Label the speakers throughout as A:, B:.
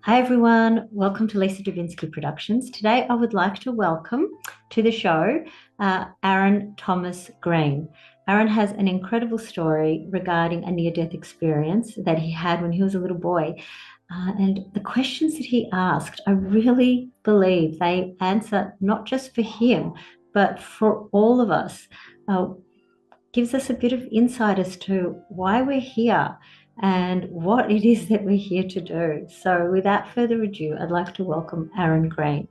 A: Hi everyone, welcome to Lisa Davinsky Productions. Today I would like to welcome to the show Aaron Thomas Green. Aaron has an incredible story regarding a near-death experience that he had when he was a little boy. And the questions that he asked, I really believe they answer not just for him, but for all of us. Gives us a bit of insight as to why we're here and what it is that we're here to do. So without further ado, I'd like to welcome Aaron Green.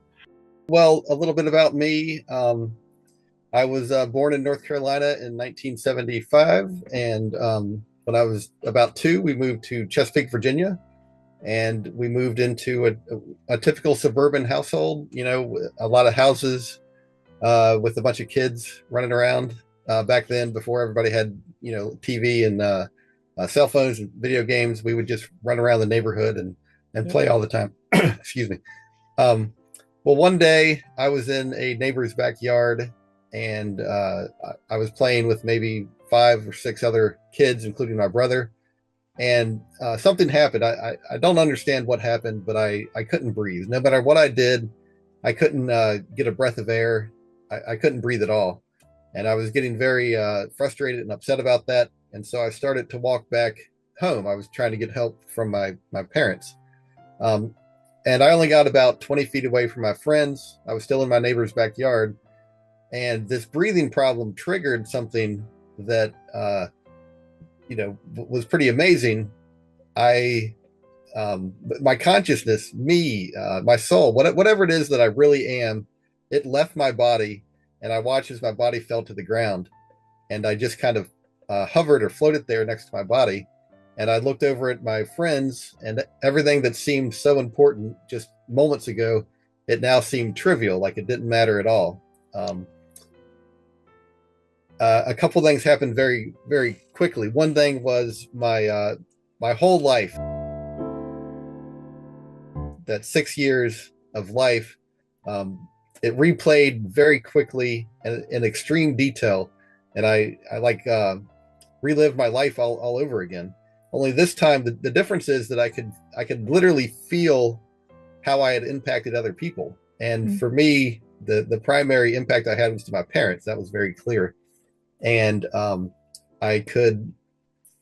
B: Well, a little bit about me. I was born in North Carolina in 1975, and when I was about two, we moved to Chesapeake, Virginia, and we moved into a typical suburban household. You know, a lot of houses with a bunch of kids running around. Back then, before everybody had TV and cell phones and video games, we would just run around the neighborhood and play all the time. Excuse me. Well, one day I was in a neighbor's backyard, and I was playing with maybe 5 or 6 other kids, including my brother. And something happened. I don't understand what happened, but I couldn't breathe. No matter what I did, I couldn't get a breath of air. I couldn't breathe at all. And I was getting very frustrated and upset about that. And so I started to walk back home. I was trying to get help from my parents. And I only got about 20 feet away from my friends. I was still in my neighbor's backyard. And this breathing problem triggered something that, was pretty amazing. My consciousness, me, my soul, whatever it is that I really am, it left my body, and I watched as my body fell to the ground. And I just kind of hovered or floated there next to my body. And I looked over at my friends, and everything that seemed so important just moments ago, it now seemed trivial, like it didn't matter at all. A couple things happened very, very quickly. One thing was my whole life, that 6 years of life, it replayed very quickly and in extreme detail, and I relived my life all over again. Only this time, the difference is that I could literally feel how I had impacted other people. And for me, the primary impact I had was to my parents. That was very clear. And I could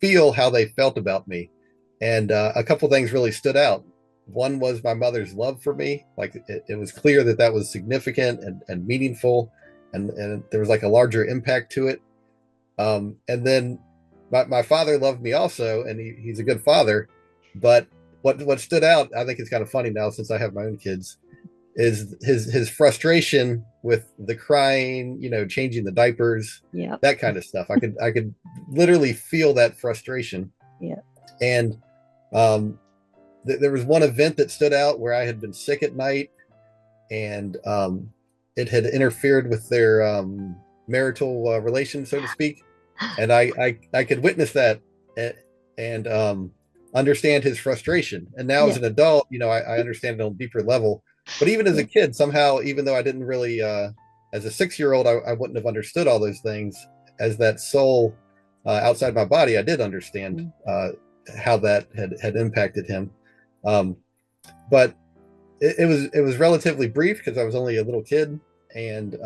B: feel how they felt about me. And a couple things really stood out. One was my mother's love for me. Like it was clear that was significant and meaningful, and there was like a larger impact to it. And then my father loved me also, and he's a good father. But what stood out, I think it's kind of funny now since I have my own kids, is his frustration with the crying, changing the diapers, that kind of stuff. I could literally feel that frustration.
A: Yeah.
B: And there was one event that stood out where I had been sick at night, and it had interfered with their marital relations, so to speak. And I could witness that and understand his frustration. And now as an adult, I understand it on a deeper level. But even as a kid, somehow, even though I didn't really, as a 6-year-old, I wouldn't have understood all those things. As that soul outside my body, I did understand how that had impacted him. But it was relatively brief because I was only a little kid, and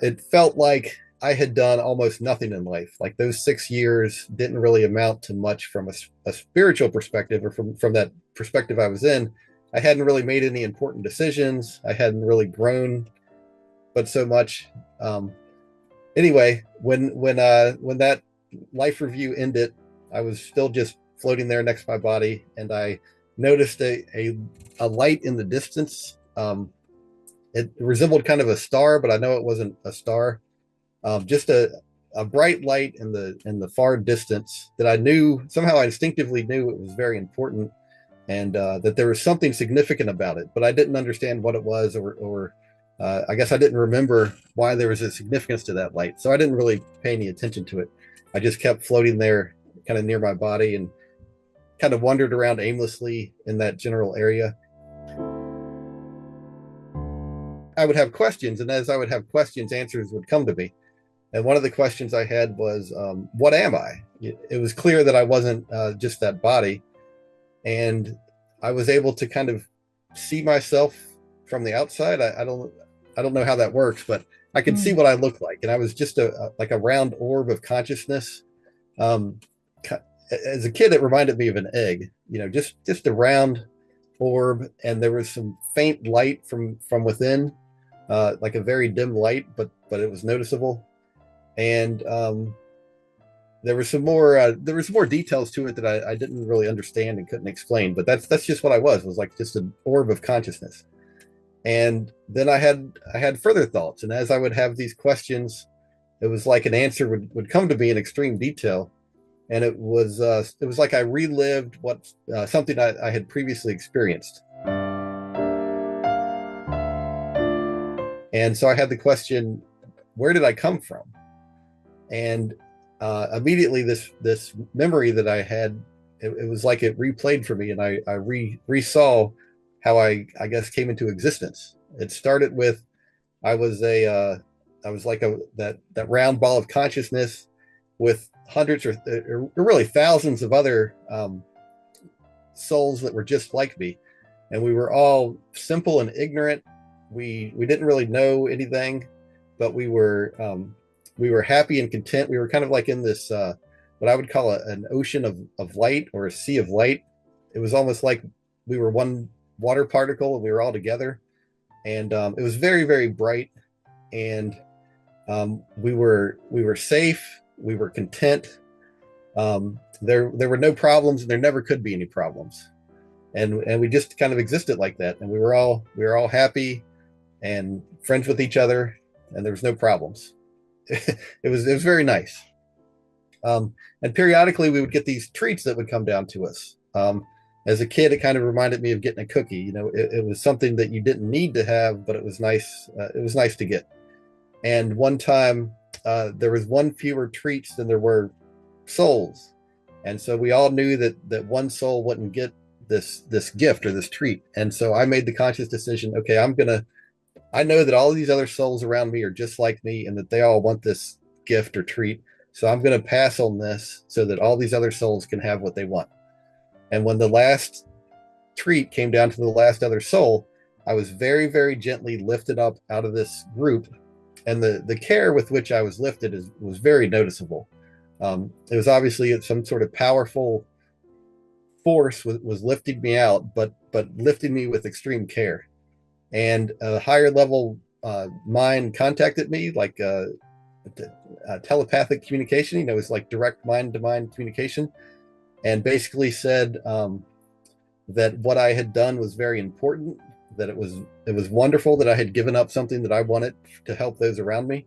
B: it felt like I had done almost nothing in life. Like those 6 years didn't really amount to much from a spiritual perspective, or from that perspective I was in. I hadn't really made any important decisions. I hadn't really grown, but so much. Anyway, when that life review ended, I was still just floating there next to my body, and I noticed a light in the distance. It resembled kind of a star, but I know it wasn't a star. Just a bright light in the far distance that I knew, somehow I instinctively knew it was very important, and that there was something significant about it, but I didn't understand what it was, or I guess I didn't remember why there was a significance to that light. So I didn't really pay any attention to it. I just kept floating there kind of near my body and kind of wandered around aimlessly in that general area. I would have questions, and as I would have questions, answers would come to me. And one of the questions I had was, what am I? It was clear that I wasn't just that body. And I was able to kind of see myself from the outside. I don't know how that works, but I could see what I looked like, and I was just like a round orb of consciousness. Um, as a kid, it reminded me of an egg, just a round orb, and there was some faint light from within, like a very dim light, but it was noticeable. And there was more details to it that I didn't really understand and couldn't explain. But that's just what I was like just an orb of consciousnness. And then I had further thoughts, and as I would have these questions, it was like an answer would come to me in extreme detail, and it was like I relived what something I had previously experienced. And so I had the question, where did I come from? And immediately this memory that I had, it was like it replayed for me, and I resaw how I guess came into existence. It started with I was like that round ball of consciousness with hundreds or really thousands of other souls that were just like me, and we were all simple and ignorant. We didn't really know anything, but we were happy and content. We were kind of like in this what I would call an ocean of light, or a sea of light. It was almost like we were one water particle and we were all together, and it was very, very bright, and we were safe, we were content. There were no problems, and there never could be any problems, and we just kind of existed like that, and we were all happy and friends with each other, and there was no problems. It was very nice. And periodically we would get these treats that would come down to us. As a kid, it kind of reminded me of getting a cookie. It was something that you didn't need to have, but it was nice. It was nice to get. And one time, there was one fewer treats than there were souls, and so we all knew that one soul wouldn't get this gift or this treat. And so I made the conscious decision. Okay, I know that all these other souls around me are just like me, and that they all want this gift or treat. So I'm going to pass on this so that all these other souls can have what they want. And when the last treat came down to the last other soul, I was very, very gently lifted up out of this group. And the care with which I was lifted was very noticeable. It was obviously some sort of powerful force was lifting me out, but lifting me with extreme care. And a higher level mind contacted me, like telepathic communication. It's like direct mind to mind communication, and basically said that what I had done was very important, that it was wonderful that I had given up something that I wanted to help those around me.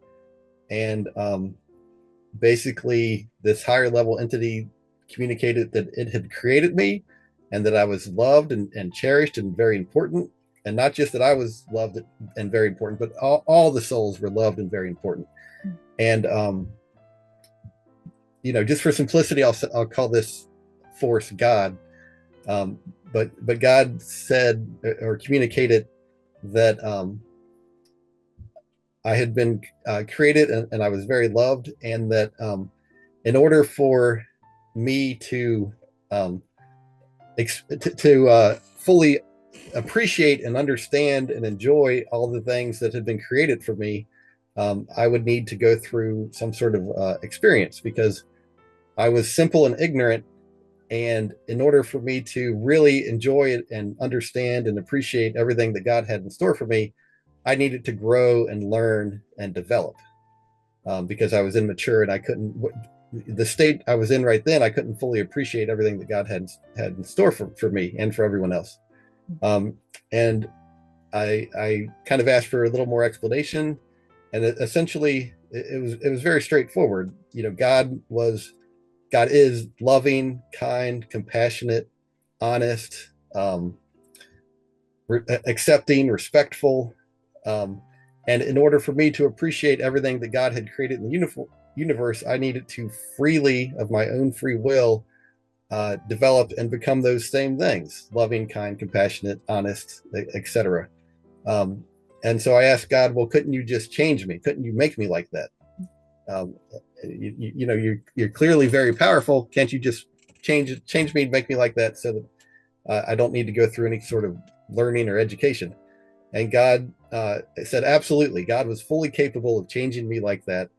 B: And basically this higher level entity communicated that it had created me, and that I was loved and cherished and very important. And not just that I was loved and very important, but all the souls were loved and very important. And just for simplicity, I'll call this force God. But God said or communicated that I had been created, and I was very loved, and that in order for me to fully appreciate and understand and enjoy all the things that had been created for me, I would need to go through some sort of experience, because I was simple and ignorant. And in order for me to really enjoy it and understand and appreciate everything that God had in store for me, I needed to grow and learn and develop, because I was immature, and I couldn't, the state I was in right then, I couldn't fully appreciate everything that God had in store for me and for everyone else. And I kind of asked for a little more explanation, and essentially it was very straightforward. God is loving, kind, compassionate, honest, accepting, respectful. And in order for me to appreciate everything that God had created in the universe, I needed to freely, of my own free will, develop and become those same things: loving, kind, compassionate, honest, etc. And so I asked God, well, couldn't you just change me? Couldn't you make me like that? You're clearly very powerful. Can't you just change me and make me like that, so I don't need to go through any sort of learning or education. And God said, absolutely. God was fully capable of changing me like that,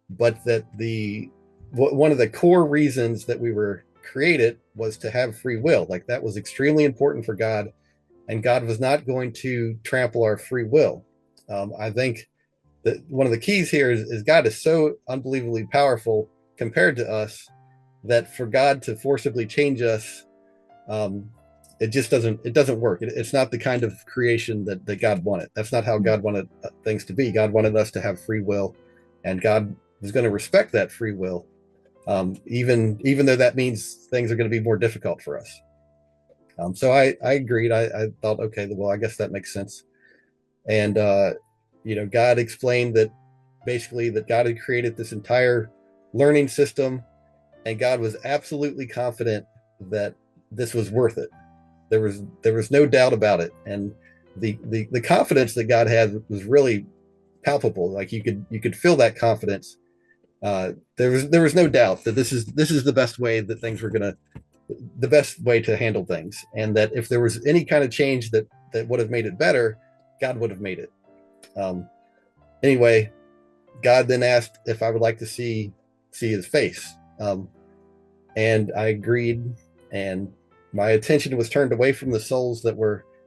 B: but that one of the core reasons that we were created was to have free will. Like that was extremely important for God, and God was not going to trample our free will. I think that one of the keys here is God is so unbelievably powerful compared to us that for God to forcibly change us, it just doesn't work. It's not the kind of creation that God wanted. That's not how God wanted things to be. God wanted us to have free will, and God was going to respect that free will, even though that means things are going to be more difficult for us. So I agreed. I thought, okay, well, I guess that makes sense. And God explained that basically that God had created this entire learning system, and God was absolutely confident that this was worth it. There was no doubt about it, and the confidence that God had was really palpable. Like you could feel that confidence. There was no doubt that this is the best way that the best way to handle things, and that if there was any kind of change that would have made it better, God would have made it. Anyway, God then asked if I would like to see his face, and I agreed, and my attention was turned away from the souls that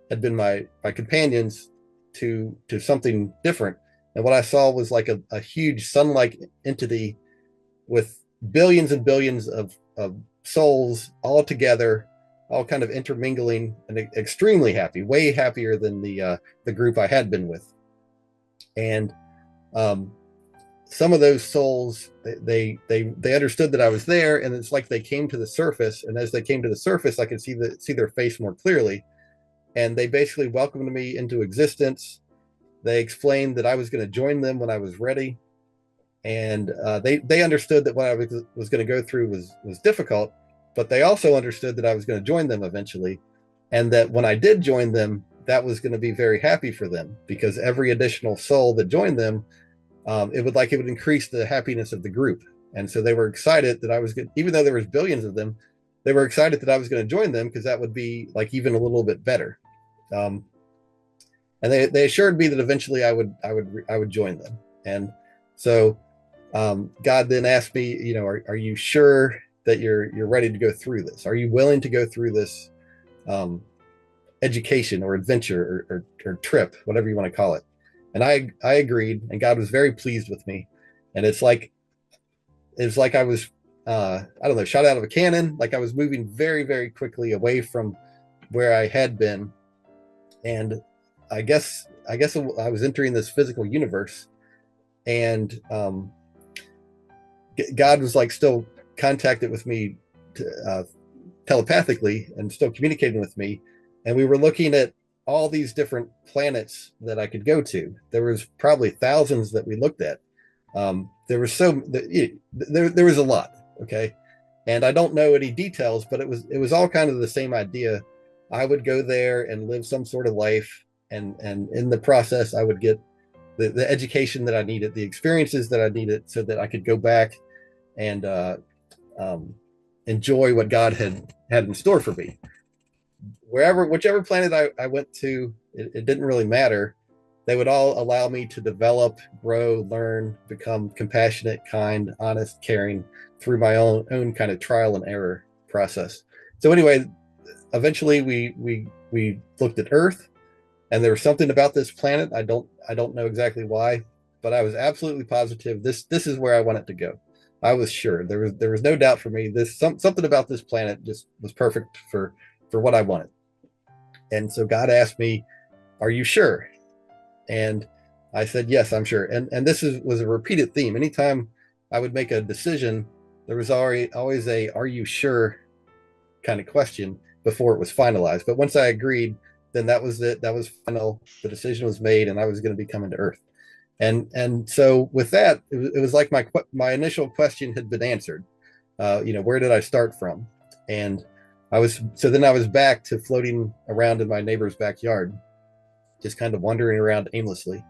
B: had been my companions to something different. And what I saw was like a huge sun-like entity with billions and billions of souls all together, all kind of intermingling, and extremely happy, way happier than the group I had been with. And some of those souls, they understood that I was there, and it's like they came to the surface. And as they came to the surface, I could see their face more clearly, and they basically welcomed me into existence. They explained that I was going to join them when I was ready, and they understood that what I was going to go through was difficult, but they also understood that I was going to join them eventually, and that when I did join them, that was going to be very happy for them, because every additional soul that joined them, it would increase the happiness of the group. And so they were excited that I was good, even though there was billions of them, they were excited that I was going to join them, because that would be like even a little bit better. And they assured me that eventually I would join them. And so God then asked me, are you sure that you're ready to go through this? Are you willing to go through this education or adventure or trip, whatever you want to call it? And I agreed, and God was very pleased with me. And it's like I was I don't know, shot out of a cannon. Like I was moving very, very quickly away from where I had been. And I guess I was entering this physical universe, and God was like still contacted with me telepathically, and still communicating with me. And we were looking at all these different planets that I could go to. There was probably thousands that we looked at. There was there was a lot. Okay. And I don't know any details, but it was all kind of the same idea. I would go there and live some sort of life. And in the process, I would get the education that I needed, the experiences that I needed, so that I could go back and enjoy what God had in store for me. Whichever planet I went to, it didn't really matter. They would all allow me to develop, grow, learn, become compassionate, kind, honest, caring through my own kind of trial and error process. So anyway, eventually we looked at Earth, and there was something about this planet. I don't know exactly why, but I was absolutely positive this is where I want it to go. I was sure. There was no doubt for me. Something about this planet just was perfect for what I wanted. And so God asked me, "Are you sure?" And I said, "Yes, I'm sure." And this was a repeated theme. Anytime I would make a decision, there was always a "Are you sure?" kind of question before it was finalized. But once I agreed, then that was it. That was final. The decision was made, and I was going to be coming to Earth. And so with that, it was like my initial question had been answered. Where did I start from? And then I was back to floating around in my neighbor's backyard, just kind of wandering around aimlessly.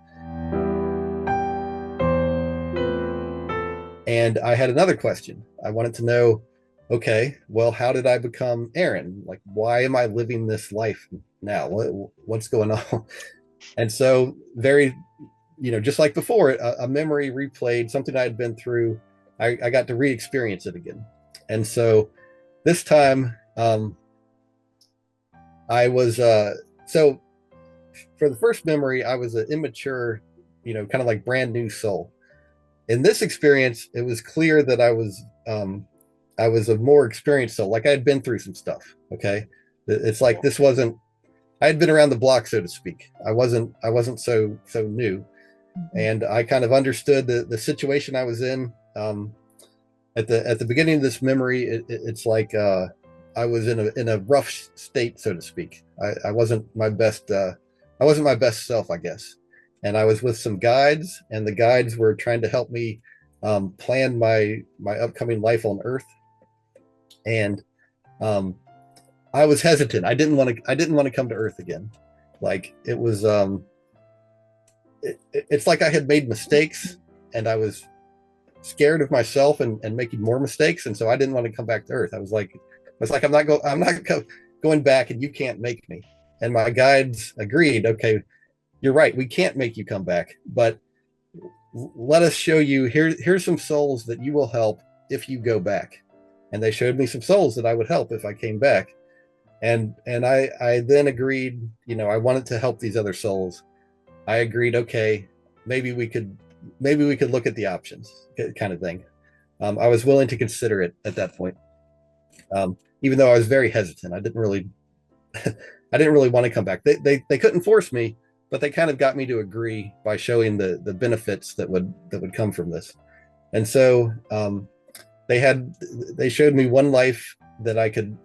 B: And I had another question. I wanted to know, okay, well, how did I become Aaron? Like, why am I living this life now? What's going on? And so, very, just like before, a memory replayed something I had been through. I got to re-experience it again. And so this time, I was, so for the first memory, I was an immature, kind of like brand new soul. In this experience, it was clear that I was a more experienced soul. Like I had been through some stuff. Okay. It's like, this wasn't, I had been around the block, so to speak. I wasn't so new. And I kind of understood the situation I was in. At the beginning of this memory, it's like I was in a rough state, so to speak. I wasn't my best. I wasn't my best self, I guess. And I was with some guides, and the guides were trying to help me plan my upcoming life on Earth. And um, I was hesitant. I didn't want to come to Earth again. Like it was. It's like I had made mistakes, and I was scared of myself and making more mistakes, and so I didn't want to come back to Earth. I'm not going back, and you can't make me. And my guides agreed. Okay, you're right. We can't make you come back, but let us show you. Here's some souls that you will help if you go back. And they showed me some souls that I would help if I came back. And I then agreed. I wanted to help these other souls. I agreed. Okay, maybe we could look at the options, kind of thing. I was willing to consider it at that point, even though I was very hesitant. I didn't really I didn't really want to come back. They couldn't force me, but they kind of got me to agree by showing the benefits that would come from this. And so they showed me one life that I could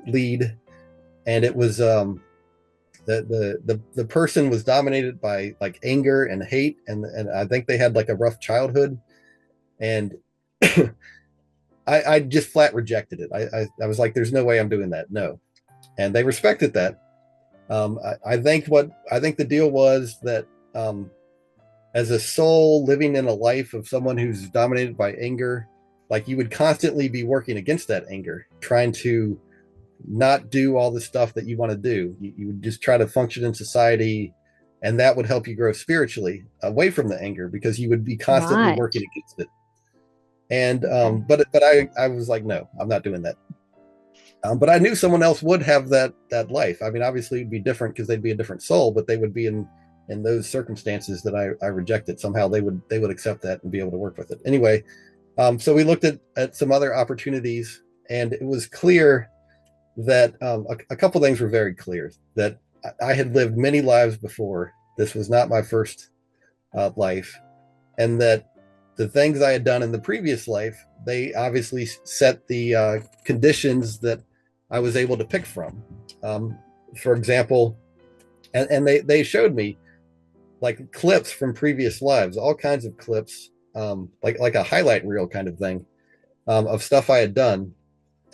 B: lead, and it was the person was dominated by like anger and hate, and I think they had like a rough childhood, and I just flat rejected it. I was like, there's no way I'm doing that. No. And they respected that. I think the deal was that as a soul living in a life of someone who's dominated by anger, like you would constantly be working against that anger, trying to not do all the stuff that you want to do. You would just try to function in society, and that would help you grow spiritually away from the anger because you would be constantly
A: Right.
B: working against it. And but I was like, no, I'm not doing that. But I knew someone else would have that life. I mean, obviously it'd be different because they'd be a different soul, but they would be in those circumstances that I rejected. Somehow they would accept that and be able to work with it. Anyway, so we looked at some other opportunities, and it was clear that a couple things were very clear. That I had lived many lives before. This was not my first life, and that the things I had done in the previous life, they obviously set the conditions that I was able to pick from. For example, and they showed me like clips from previous lives, all kinds of clips, like a highlight reel kind of thing, of stuff I had done.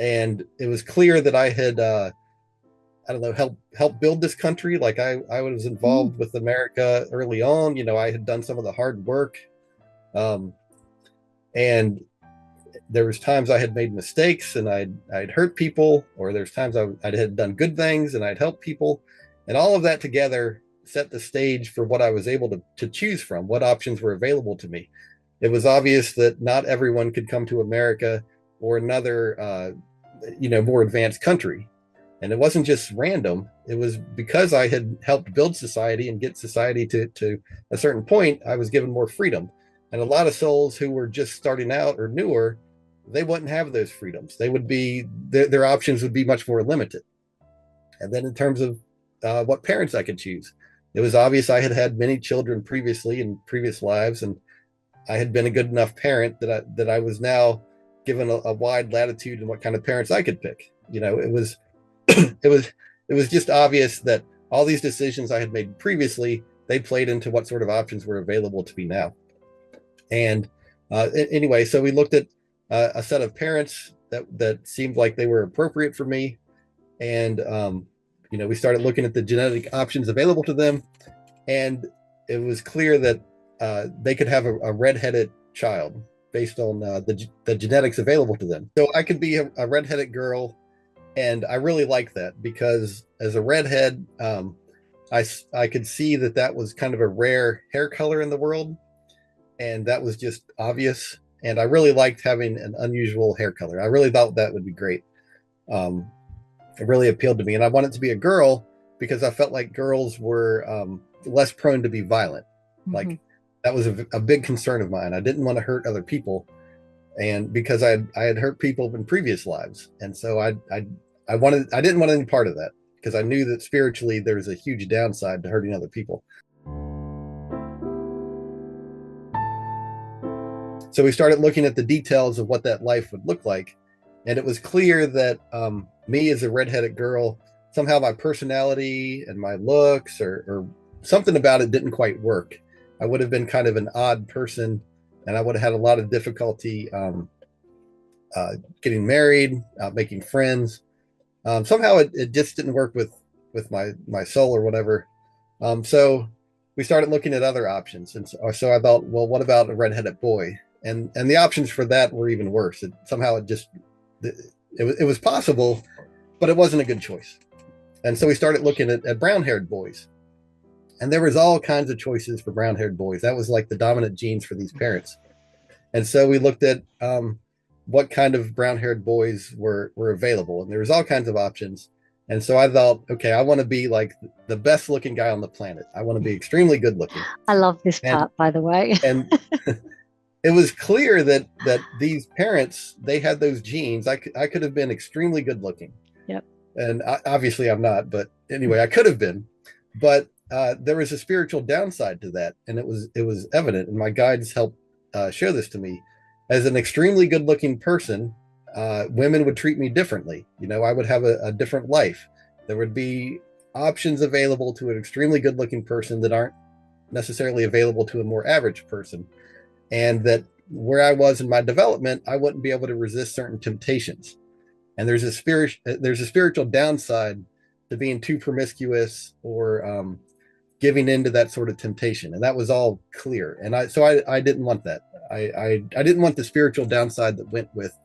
B: And it was clear that I had, I don't know, help build this country. Like I was involved with America early on. I had done some of the hard work. And there was times I had made mistakes and I'd hurt people, or there's times I had done good things and I'd helped people, and all of that together set the stage for what I was able to choose from, what options were available to me. It was obvious that not everyone could come to America or another, more advanced country. And it wasn't just random. It was because I had helped build society and get society to a certain point, I was given more freedom. And a lot of souls who were just starting out or newer, they wouldn't have those freedoms. They would be, their options would be much more limited. And then in terms of what parents I could choose, it was obvious I had had many children previously in previous lives, and I had been a good enough parent that I was now given a wide latitude in what kind of parents I could pick. It was it was just obvious that all these decisions I had made previously, they played into what sort of options were available to me now. And anyway, so we looked at a set of parents that seemed like they were appropriate for me, and we started looking at the genetic options available to them, and it was clear that they could have a redheaded child. based on the genetics available to them. So I could be a redheaded girl, and I really like that because as a redhead, I could see that that was kind of a rare hair color in the world, and that was just obvious. And I really liked having an unusual hair color. I really thought that would be great. It really appealed to me, and I wanted to be a girl because I felt like girls were less prone to be violent. Mm-hmm. Like that was a big concern of mine. I didn't want to hurt other people, and because I had hurt people in previous lives, and so I didn't want any part of that because I knew that spiritually there's a huge downside to hurting other people. So we started looking at the details of what that life would look like, and it was clear that me as a redheaded girl, somehow my personality and my looks or something about it didn't quite work. I would have been kind of an odd person, and I would have had a lot of difficulty getting married, making friends. Somehow it just didn't work with my soul or whatever. So we started looking at other options, and so I thought, well, what about a redheaded boy? And the options for that were even worse. It was possible, but it wasn't a good choice. And so we started looking at brown-haired boys. And there was all kinds of choices for brown-haired boys. That was like the dominant genes for these parents. And so we looked at what kind of brown-haired boys were available. And there was all kinds of options. And so I thought, okay, I want to be like the best-looking guy on the planet. I want to be extremely good-looking.
A: I love this part, by the way.
B: And it was clear that these parents, they had those genes. I could have been extremely good-looking.
A: Yep.
B: And obviously I'm not, but anyway, I could have been. But there was a spiritual downside to that, and it was evident. And my guides helped show this to me. As an extremely good-looking person, women would treat me differently. I would have a different life. There would be options available to an extremely good-looking person that aren't necessarily available to a more average person, and that where I was in my development, I wouldn't be able to resist certain temptations. And there's a spiritual downside to being too promiscuous or giving into that sort of temptation. And that was all clear. And I didn't want that. I didn't want the spiritual downside that went with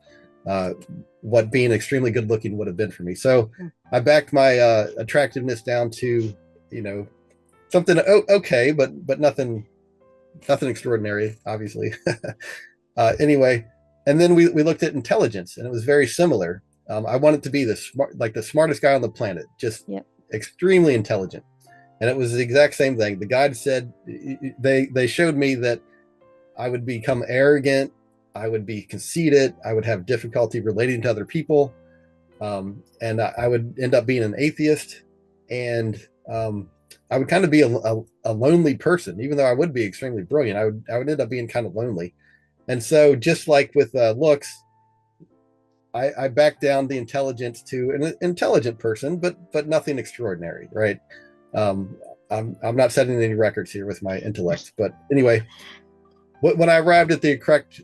B: what being extremely good looking would have been for me. So I backed my attractiveness down to, something okay, but nothing extraordinary, obviously. Anyway, and then we looked at intelligence, and it was very similar. I wanted to be the smartest guy on the planet, just extremely intelligent. And it was the exact same thing. The guide said, they showed me that I would become arrogant, I would be conceited, I would have difficulty relating to other people, and I would end up being an atheist, and I would kind of be a lonely person. Even though I would be extremely brilliant, I would end up being kind of lonely. And so just like with looks, I backed down the intelligence to an intelligent person, but nothing extraordinary, right? I'm not setting any records here with my intellect, but anyway, when I arrived at the correct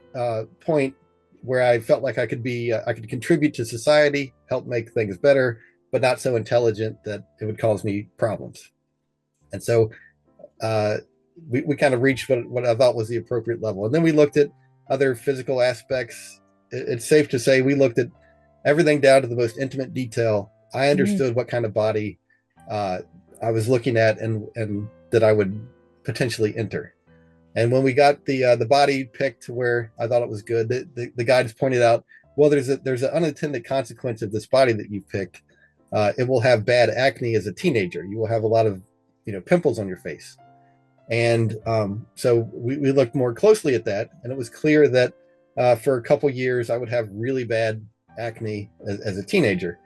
B: point where I felt like I could contribute to society, help make things better, but not so intelligent that it would cause me problems. And so we kind of reached what I thought was the appropriate level. And then we looked at other physical aspects. It's safe to say we looked at everything down to the most intimate detail. I understood what kind of body I was looking at and that I would potentially enter. And when we got the body picked to where I thought it was good, the guides pointed out, well, there's an unintended consequence of this body that you've picked. It will have bad acne as a teenager. You will have a lot of pimples on your face. And so we looked more closely at that, and it was clear that for a couple years I would have really bad acne as a teenager.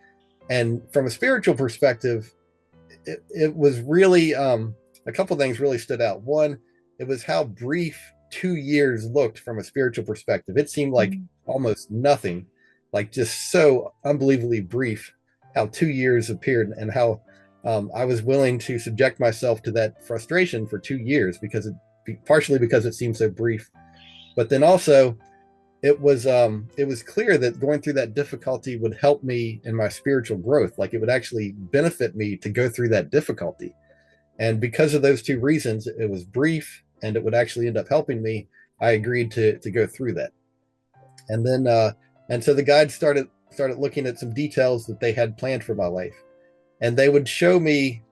B: And from a spiritual perspective, it was really a couple things really stood out. One, it was how brief 2 years looked from a spiritual perspective. It seemed like almost nothing, like just so unbelievably brief how 2 years appeared, and how I was willing to subject myself to that frustration for 2 years partially because it seemed so brief. But then also it was clear that going through that difficulty would help me in my spiritual growth. Like it would actually benefit me to go through that difficulty. And because of those two reasons, it was brief and it would actually end up helping me. I agreed to go through that. And then and so the guides started looking at some details that they had planned for my life, and they would show me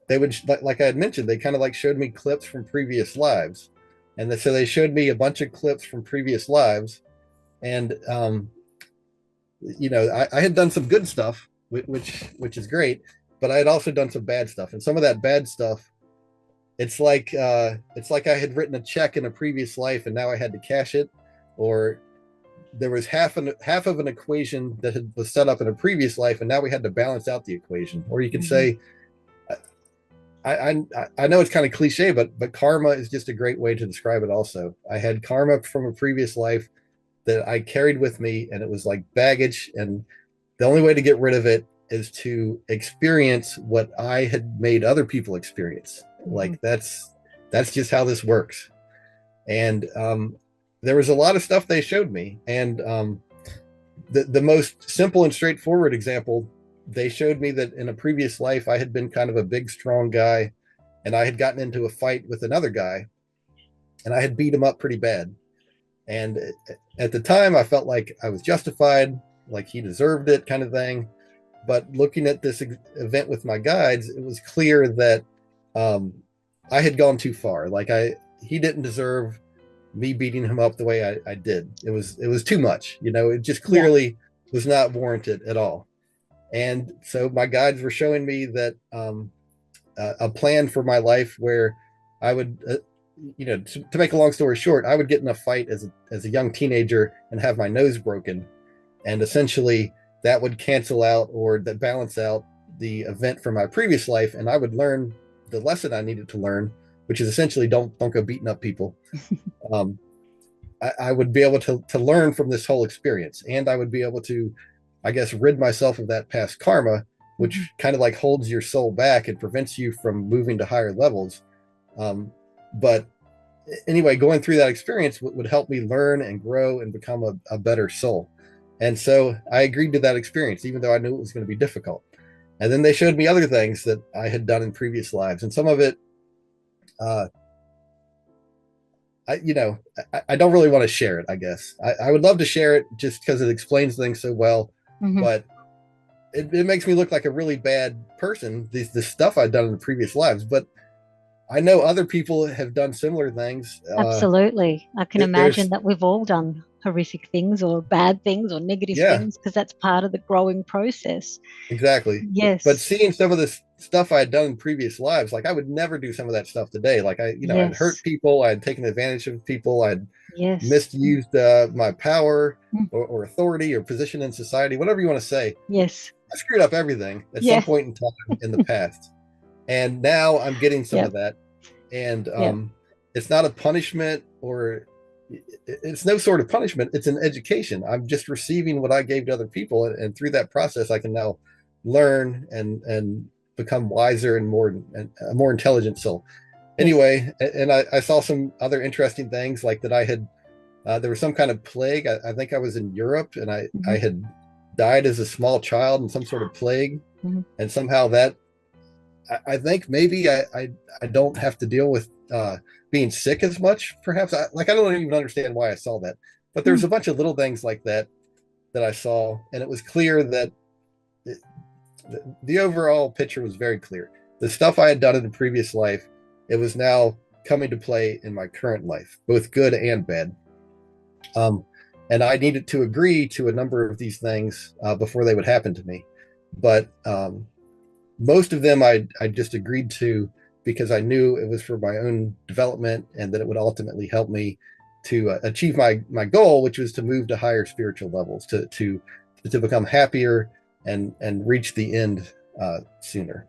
B: they would, like I had mentioned, they kind of like showed me clips from previous lives. And so they showed me a bunch of clips from previous lives. And I had done some good stuff, which is great, but I had also done some bad stuff. And some of that bad stuff, it's like I had written a check in a previous life and now I had to cash it, or there was half of an equation that was set up in a previous life and now we had to balance out the equation. Or you could say, I know it's kind of cliche, but karma is just a great way to describe it. Also, I had karma from a previous life that I carried with me, and it was like baggage. And the only way to get rid of it is to experience what I had made other people experience. Like that's just how this works. And there was a lot of stuff they showed me, and the most simple and straightforward example, they showed me that in a previous life I had been kind of a big strong guy, and I had gotten into a fight with another guy and I had beat him up pretty bad. And at the time I felt like I was justified, like he deserved it, kind of thing. But looking at this event with my guides, it was clear that I had gone too far. Like he didn't deserve me beating him up the way I did. It was too much, it just clearly was not warranted at all. And so my guides were showing me that a plan for my life where I would, to make a long story short, I would get in a fight as a young teenager and have my nose broken. And essentially that would cancel out, or that balance out the event from my previous life. And I would learn the lesson I needed to learn, which is essentially don't go beating up people. I would be able to learn from this whole experience, and I would be able to, I guess, rid myself of that past karma, which kind of like holds your soul back and prevents you from moving to higher levels. But anyway, going through that experience would help me learn and grow and become a better soul. And so I agreed to that experience, even though I knew it was going to be difficult. And then they showed me other things that I had done in previous lives. And some of it, I don't really want to share it, I guess. I would love to share it just because it explains things so well, but it makes me look like a really bad person, this stuff I've done in the previous lives. But I know other people have done similar things.
A: Absolutely. I can imagine that we've all done horrific things or bad things or negative things, because that's part of the growing process.
B: Exactly.
A: Yes.
B: But seeing some of this stuff I had done in previous lives, like I would never do some of that stuff today. Like I'd hurt people, I'd taken advantage of people, I'd misused my power or authority or position in society, whatever you want to say.
A: Yes.
B: I screwed up everything at some point in time in the past. And now I'm getting some of that. And it's not a punishment, or it's no sort of punishment. It's an education. I'm just receiving what I gave to other people. And through that process, I can now learn and become wiser and a more intelligent soul. Anyway, and I saw some other interesting things, like that I had, there was some kind of plague. I think I was in Europe, and I had died as a small child in some sort of plague. And somehow that, I think maybe I don't have to deal with being sick as much, perhaps. I don't even understand why I saw that. But there's a bunch of little things like that I saw, and it was clear that the overall picture was very clear. The stuff I had done in the previous life, it was now coming to play in my current life, both good and bad. And I needed to agree to a number of these things before they would happen to me. But most of them I just agreed to because I knew it was for my own development, and that it would ultimately help me to achieve my goal, which was to move to higher spiritual levels, to become happier and reach the end sooner.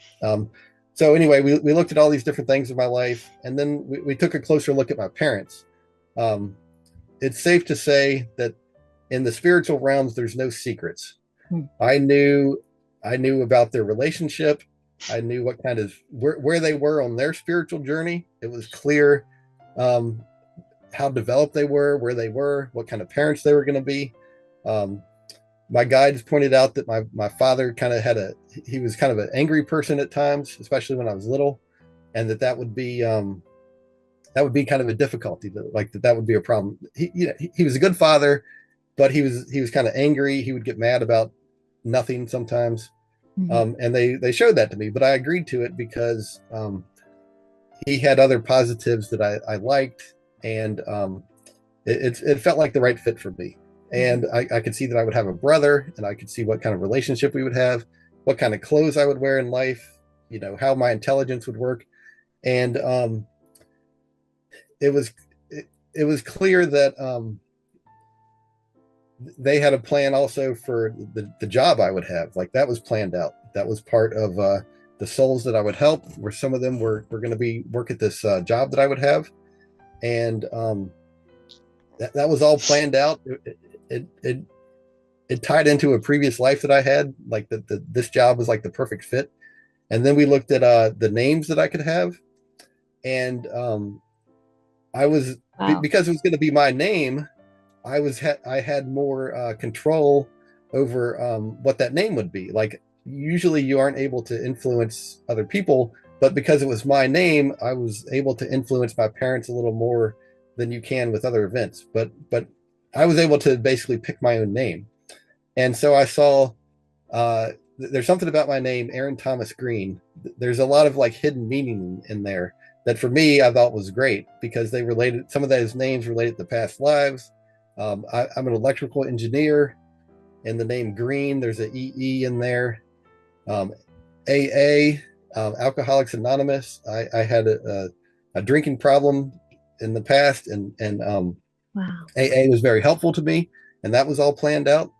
B: So anyway, we looked at all these different things in my life, and then we took a closer look at my parents. It's safe to say that in the spiritual realms, there's no secrets. I knew about their relationship. I knew what kind of where they were on their spiritual journey. It was clear how developed they were, where they were, what kind of parents they were going to be. My guides pointed out that my father kind of he was kind of an angry person at times, especially when I was little, and that would be that would be kind of a difficulty, that would be a problem. He was a good father, but he was kind of angry. He would get mad about nothing sometimes. And they showed that to me, but I agreed to it because he had other positives that I liked, and it felt like the right fit for me. And I could see that I would have a brother, and I could see what kind of relationship we would have, what kind of clothes I would wear in life, how my intelligence would work. And it was clear that they had a plan also for the job I would have. Like, that was planned out. That was part of the souls that I would help, where some of them were going to work at this job that I would have. And that was all planned out. It tied into a previous life that I had, like this job was like the perfect fit. And then we looked at the names that I could have. And I was, because it was going to be my name, I had more control over what that name would be. Like, usually you aren't able to influence other people, but because it was my name, I was able to influence my parents a little more than you can with other events. But I was able to basically pick my own name. And so I saw there's something about my name, Aaron Thomas Green. There's a lot of like hidden meaning in there that for me I thought was great, because they related, some of those names related to past lives. I'm an electrical engineer, and the name Green, there's an EE in there. AA, Alcoholics Anonymous. I had a drinking problem in the past, and
A: Wow.
B: AA was very helpful to me, and that was all planned out.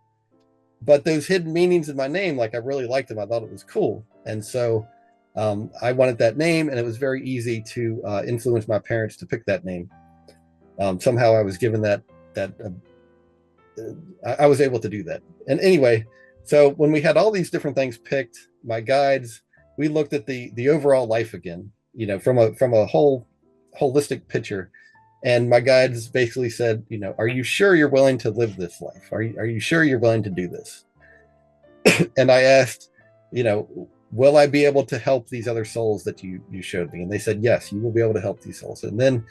B: But those hidden meanings in my name, like, I really liked them. I thought it was cool, and so I wanted that name, and it was very easy to influence my parents to pick that name. Somehow I was given that I was able to do that. And anyway, so when we had all these different things picked, my guides, we looked at the overall life again, from a whole holistic picture. And my guides basically said, are you sure you're willing to live this life? Are you sure you're willing to do this? And I asked, will I be able to help these other souls that you showed me? And they said, yes, you will be able to help these souls. And then,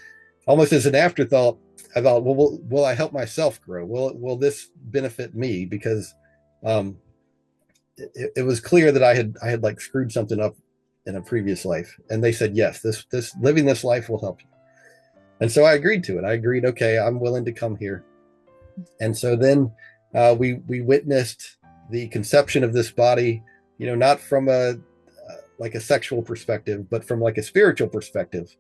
B: almost as an afterthought, I thought, well, will I help myself grow? Will this benefit me? Because it was clear that I had like screwed something up in a previous life. And they said, yes, this living this life will help you. And so I agreed to it. I agreed, okay, I'm willing to come here. And so then we witnessed the conception of this body, not from a sexual perspective, but from like a spiritual perspective.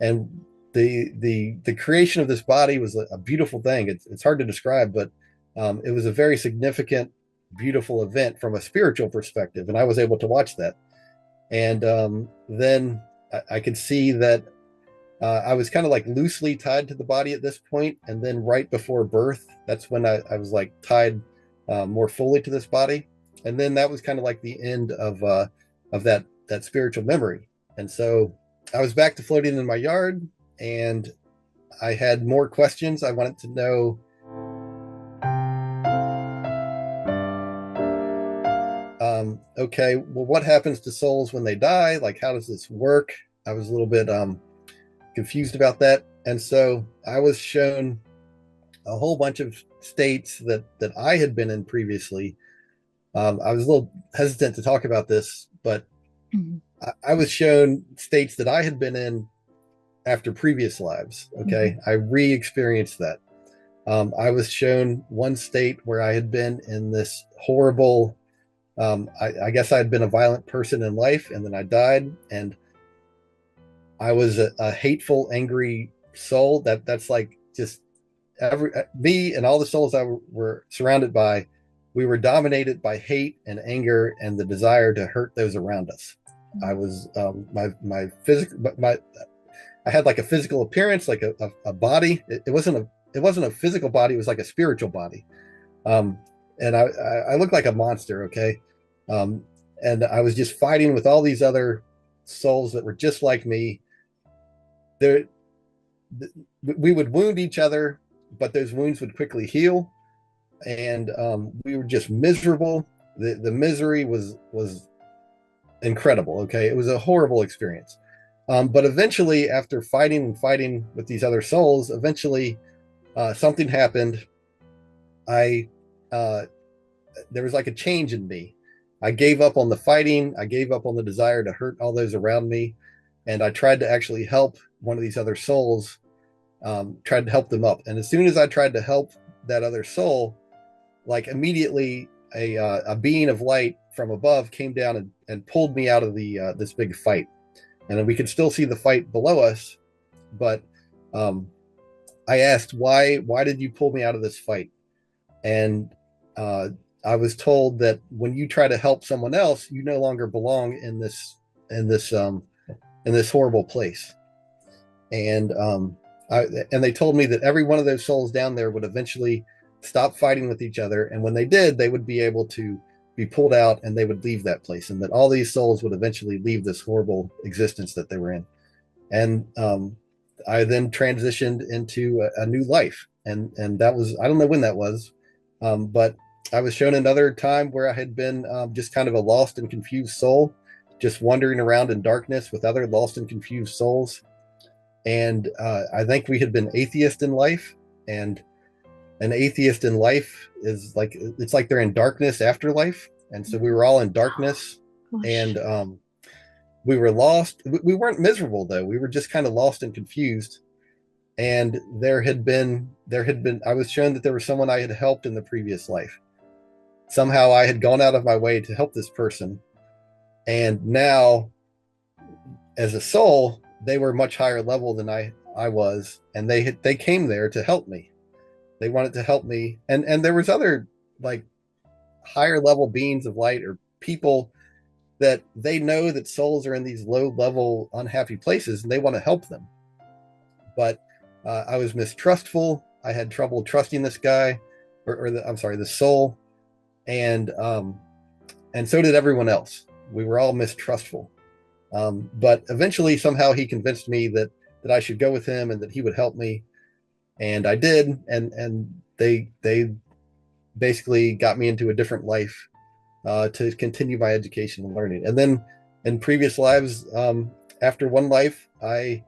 B: And the creation of this body was a beautiful thing. It's hard to describe, but it was a very significant, beautiful event from a spiritual perspective. And I was able to watch that. And then I could see that I was kind of like loosely tied to the body at this point. And then right before birth, that's when I was like tied more fully to this body. And then that was kind of like the end of that spiritual memory. And so I was back to floating in my yard, and I had more questions. I wanted to know, okay, well, what happens to souls when they die? Like, how does this work? I was a little bit confused about that. And so I was shown a whole bunch of states that I had been in previously. I was a little hesitant to talk about this, but I was shown states that I had been in after previous lives. Okay. I re-experienced that. I was shown one state where I had been in this horrible, I guess I had been a violent person in life, and then I died, and I was a hateful, angry soul. That's like just me and all the souls I were surrounded by. We were dominated by hate and anger and the desire to hurt those around us. I was my physical, I had like a physical appearance, like a body. It wasn't a physical body. It was like a spiritual body. And I looked like a monster. Okay. And I was just fighting with all these other souls that were just like me. We would wound each other, but those wounds would quickly heal. And we were just miserable. The misery was incredible. Okay. It was a horrible experience. But eventually, after fighting and fighting with these other souls, eventually something happened. I There was like a change in me. I gave up on the fighting. I gave up on the desire to hurt all those around me, and I tried to actually help one of these other souls. Tried to help them up, and as soon as I tried to help that other soul, like immediately a being of light from above came down and pulled me out of the this big fight, and then we could still see the fight below us. But I asked, why did you pull me out of this fight? And uh, I was told that when you try to help someone else, you no longer belong in this in this horrible place. And and they told me that every one of those souls down there would eventually stop fighting with each other, and when they did, they would be able to be pulled out and they would leave that place, and that all these souls would eventually leave this horrible existence that they were in. And I then transitioned into a new life, and that was, I don't know when that was, but I was shown another time where I had been just kind of a lost and confused soul, just wandering around in darkness with other lost and confused souls. And I think we had been atheist in life, and an atheist in life is like, it's like they're in darkness after life, and so we were all in darkness.
A: Gosh.
B: And we were lost. We weren't miserable though. We were just kind of lost and confused. And there had been I was shown that there was someone I had helped in the previous life. Somehow I had gone out of my way to help this person, and now as a soul they were much higher level than I was, and they came there to help me. They wanted to help me, and there was other like higher level beings of light or people that they know that souls are in these low level unhappy places and they want to help them. But I was mistrustful. I had trouble trusting this guy, I'm sorry, the soul, and so did everyone else. We were all mistrustful. But eventually, somehow, he convinced me that I should go with him and that he would help me, and I did. And they basically got me into a different life to continue my education and learning. And then in previous lives, after one life, I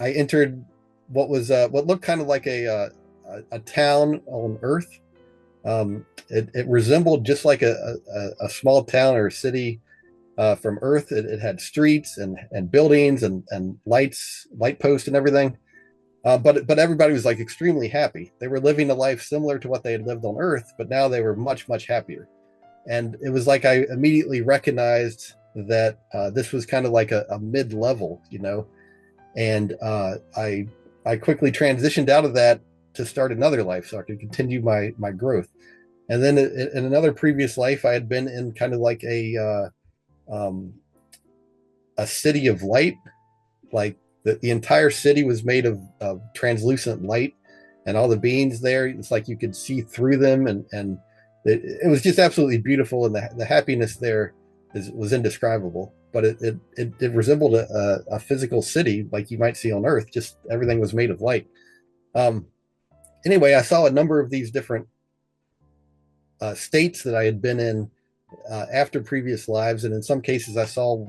B: entered what was what looked kind of like a town on Earth. It resembled just like a small town or city from Earth. It had streets and buildings and light posts and everything. But everybody was like extremely happy. They were living a life similar to what they had lived on Earth, but now they were much happier. And it was like I immediately recognized that this was kind of like a mid-level, you know. And I quickly transitioned out of that to start another life so I could continue my growth. And then in another previous life, I had been in kind of like a city of light. Like the entire city was made of translucent light, and all the beings there, it's like you could see through them, and it was just absolutely beautiful, and the happiness there was indescribable. But it resembled a physical city like you might see on Earth. Just everything was made of light. Anyway, I saw a number of these different states that I had been in after previous lives, and in some cases I saw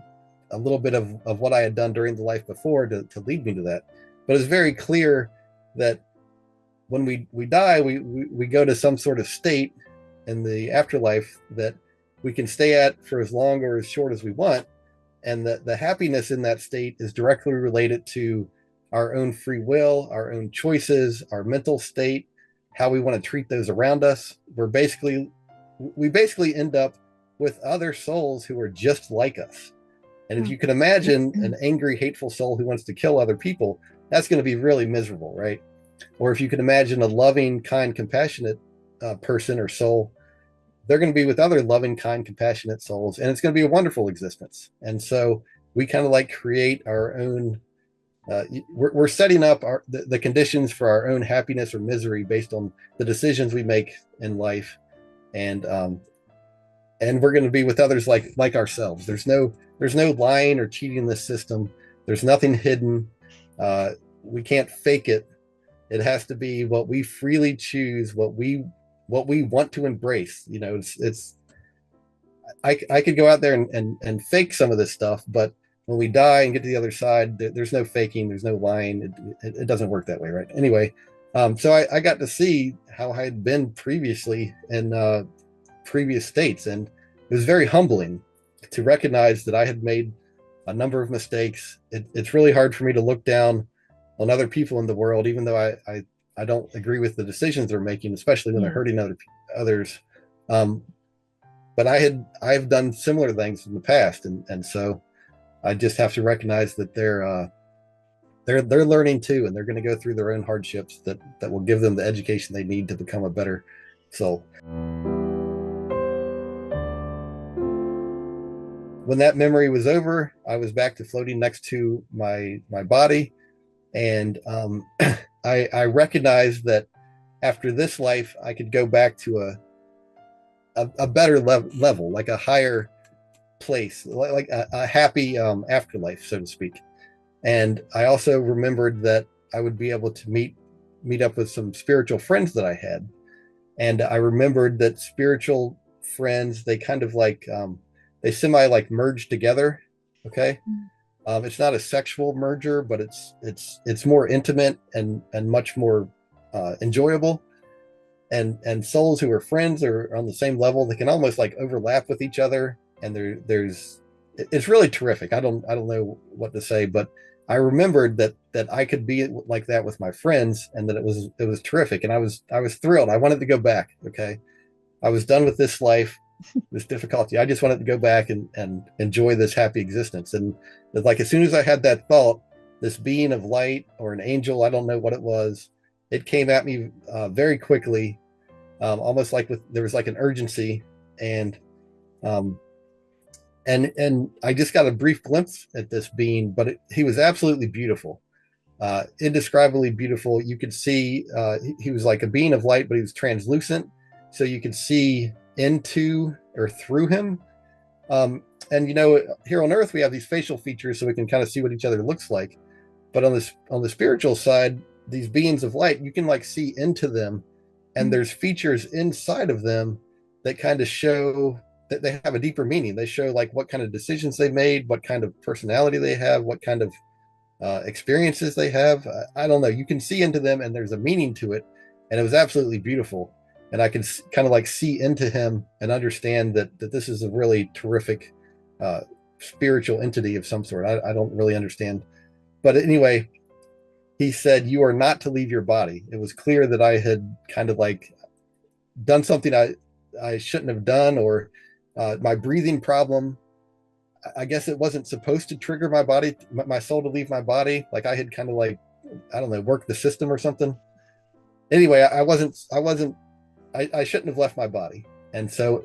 B: a little bit of what I had done during the life before to lead me to that. But it's very clear that when we die, we go to some sort of state in the afterlife that we can stay at for as long or as short as we want, and the happiness in that state is directly related to our own free will, our own choices, our mental state, how we want to treat those around us. We basically end up with other souls who are just like us. And if you can imagine an angry, hateful soul who wants to kill other people, that's going to be really miserable, right? Or if you can imagine a loving, kind, compassionate person or soul, they're going to be with other loving, kind, compassionate souls, and it's going to be a wonderful existence. And so we kind of like create our own, we're setting up the conditions for our own happiness or misery based on the decisions we make in life. And we're going to be with others like ourselves. There's no lying or cheating in this system. There's nothing hidden. We can't fake it. It has to be what we freely choose, what we want to embrace. You know, I could go out there and fake some of this stuff, but when we die and get to the other side, there's no faking, there's no lying. It doesn't work that way, right? Anyway, so I got to see how I had been previously in previous states, and it was very humbling to recognize that I had made a number of mistakes. It's really hard for me to look down on other people in the world, even though I don't agree with the decisions they're making, especially when they're hurting others. But I've done similar things in the past, and so I just have to recognize that they're learning too, and they're going to go through their own hardships that will give them the education they need to become a better soul. When that memory was over, I was back to floating next to my body, and I recognized that after this life, I could go back to a better level, like a higher place, like a happy afterlife, so to speak. And I also remembered that I would be able to meet up with some spiritual friends that I had. And I remembered that spiritual friends, they kind of like, they semi like merge together. Okay. It's not a sexual merger, but it's more intimate and much more enjoyable. And souls who are friends are on the same level. They can almost like overlap with each other. And it's really terrific. I don't know what to say, but I remembered that I could be like that with my friends, and that it was terrific. And I was thrilled. I wanted to go back. Okay. I was done with this life, this difficulty. I just wanted to go back and enjoy this happy existence. And like, as soon as I had that thought, this being of light or an angel, I don't know what it was, it came at me very quickly, almost like there was like an urgency, and I just got a brief glimpse at this being, but he was absolutely beautiful, indescribably beautiful. You could see he was like a being of light, but he was translucent, so you could see into or through him. And here on Earth we have these facial features, so we can kind of see what each other looks like. But on the spiritual side, these beings of light, you can like see into them, and there's features inside of them that kind of show that they have a deeper meaning. They show like what kind of decisions they made, what kind of personality they have, what kind of experiences they have. I don't know. You can see into them, and there's a meaning to it, and it was absolutely beautiful. And I could kind of like see into him and understand that this is a really terrific spiritual entity of some sort. I don't really understand, but anyway, he said, "You are not to leave your body." It was clear that I had kind of like done something I shouldn't have done, or my breathing problem. I guess it wasn't supposed to trigger my soul to leave my body. Like I had kind of like, I don't know, worked the system or something. Anyway, I shouldn't have left my body. And so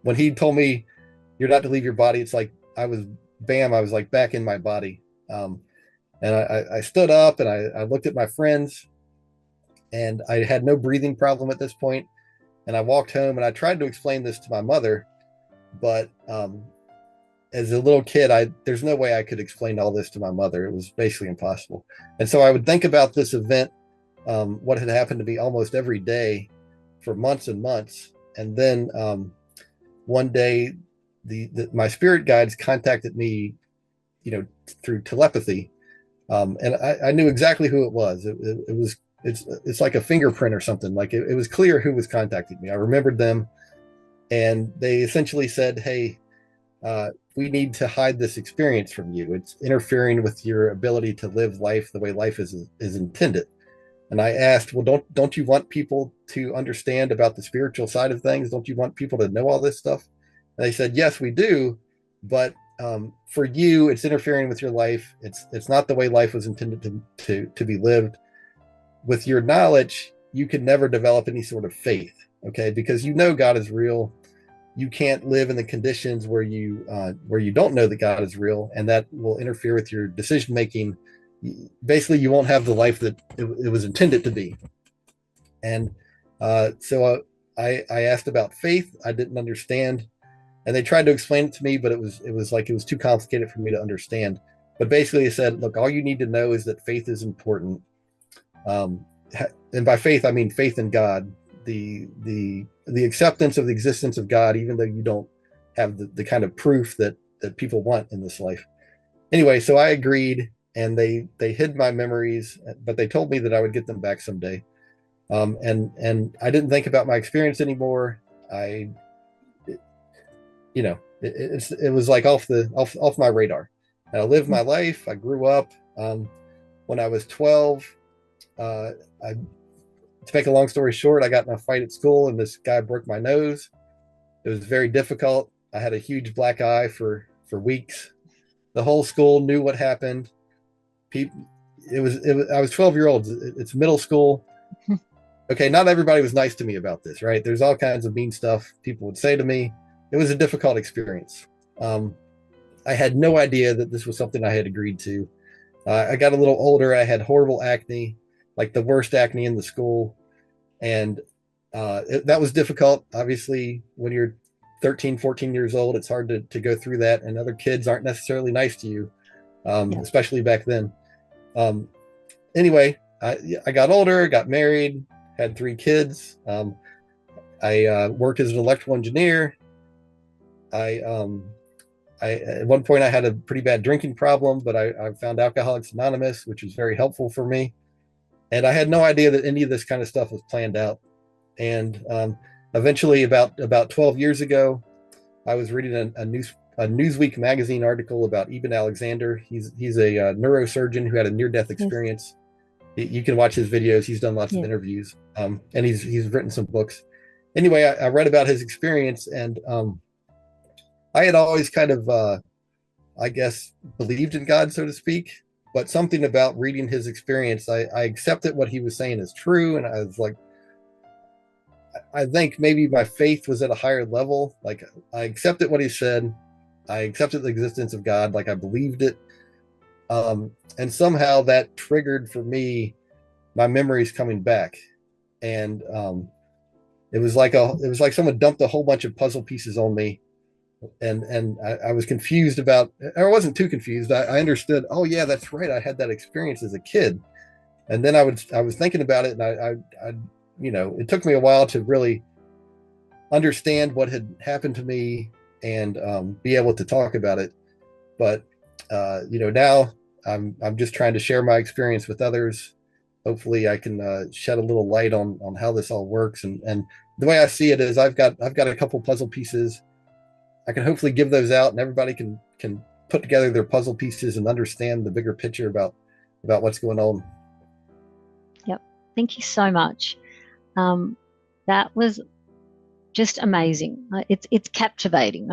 B: when he told me you're not to leave your body, it's like I was like back in my body. And I stood up, and I looked at my friends, and I had no breathing problem at this point. And I walked home, and I tried to explain this to my mother, but as a little kid, there's no way I could explain all this to my mother. It was basically impossible. And so I would think about this event, what had happened to me almost every day for months and months. And then one day, my spirit guides contacted me, through telepathy, and I knew exactly who it was. It's like a fingerprint or something. Like it was clear who was contacting me. I remembered them, and they essentially said, "Hey, we need to hide this experience from you. It's interfering with your ability to live life the way life is intended." And I asked, "Well, don't you want people to understand about the spiritual side of things? Don't you want people to know all this stuff?" And they said, "Yes, we do, but for you, it's interfering with your life. It's not the way life was intended to be lived. With your knowledge, you can never develop any sort of faith, okay? Because God is real. You can't live in the conditions where you don't know that God is real, and that will interfere with your decision making. Basically, you won't have the life that it was intended to be." And so I asked about faith. I didn't understand, and they tried to explain it to me, but it was too complicated for me to understand. But basically, I said, "Look, all you need to know is that faith is important." And by faith, I mean faith in God, the acceptance of the existence of God, even though you don't have the kind of proof that people want in this life. Anyway, so I agreed, and they hid my memories, but they told me that I would get them back someday. And I didn't think about my experience anymore. I, it was like off my radar. And I lived my life. I grew up. When I was 12, I to make a long story short, I got in a fight at school, and this guy broke my nose. It was very difficult. I had a huge black eye for weeks. The whole school knew what happened. People, it was I was 12 year old. It's middle school. Okay, not everybody was nice to me about this, right? There's all kinds of mean stuff people would say to me. It was a difficult experience. I had no idea that this was something I had agreed to. I got a little older. I had horrible acne, like the worst acne in the school. And that was difficult. Obviously, when you're 13, 14 years old, it's hard to go through that. And other kids aren't necessarily nice to you,
A: Yeah.
B: especially back then. Anyway, I got older, got married, had 3 kids. I worked as an electrical engineer. I at one point I had a pretty bad drinking problem, but I found Alcoholics Anonymous, which was very helpful for me. And I had no idea that any of this kind of stuff was planned out. And eventually, about 12 years ago, I was reading a Newsweek magazine article about Eben Alexander. He's a neurosurgeon who had a near-death experience. Yes. You can watch his videos. He's done lots of interviews, and he's written some books. Anyway, I read about his experience, and I had always kind of, I guess, believed in God, so to speak. But something about reading his experience, I accepted what he was saying as true, and I was like, I think maybe my faith was at a higher level. Like, I accepted what he said. I accepted the existence of God. Like, I believed it. And somehow that triggered for me my memories coming back. And it was like someone dumped a whole bunch of puzzle pieces on me. And I was confused about, or I wasn't too confused. I understood, oh yeah, that's right. I had that experience as a kid. And then I was thinking about it, and I it took me a while to really understand what had happened to me and be able to talk about it. But now I'm just trying to share my experience with others. Hopefully, I can shed a little light on how this all works. And the way I see it is, I've got a couple puzzle pieces. I can hopefully give those out, and everybody can put together their puzzle pieces and understand the bigger picture about what's going on.
A: Yep. Thank you so much. That was just amazing. It's captivating.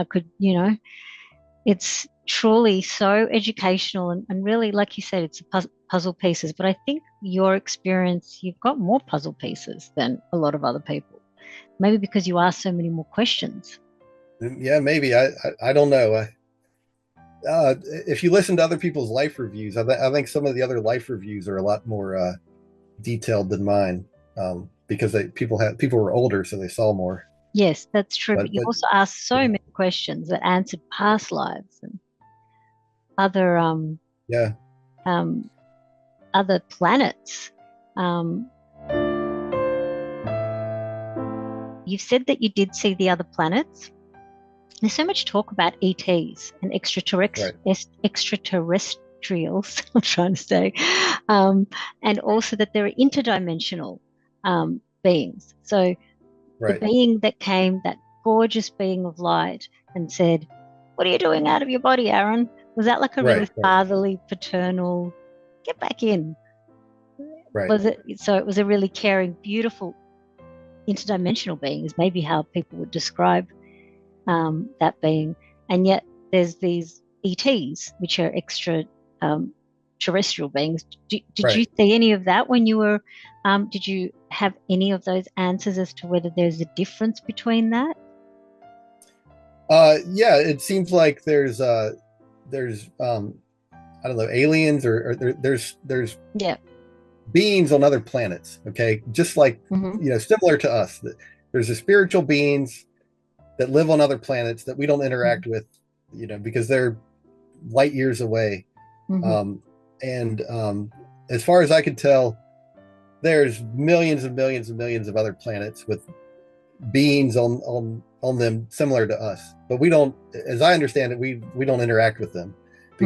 A: It's truly so educational and really, like you said, it's puzzle pieces. But I think your experience, you've got more puzzle pieces than a lot of other people. Maybe because you ask so many more questions.
B: Yeah, maybe. I don't know. If you listen to other people's life reviews, I think some of the other life reviews are a lot more detailed than mine, because people were older, so they saw more.
A: Yes, that's true. But you also asked so many questions that answered past lives and other other planets. You've said that you did see the other planets. There's so much talk about ETs and extraterrestrials, I'm trying to say, and also that they're interdimensional beings. So the being that came, that gorgeous being of light, and said, "What are you doing out of your body, Aaron?" Was that like a really fatherly, paternal, get back in?
B: Right.
A: Was it? So it was a really caring, beautiful, interdimensional being, is maybe how people would describe that being. And yet there's these ETs, which are extra terrestrial beings. Did you see any of that when you were, did you have any of those answers as to whether there's a difference between that?
B: Yeah, it seems like there's I don't know, aliens or there's beings on other planets. Okay. Just like, similar to us, there's the spiritual beings that live on other planets that we don't interact with, because they're light years away. As far as I can tell, there's millions and millions and millions of other planets with beings on them similar to us, but we don't, as I understand it, we don't interact with them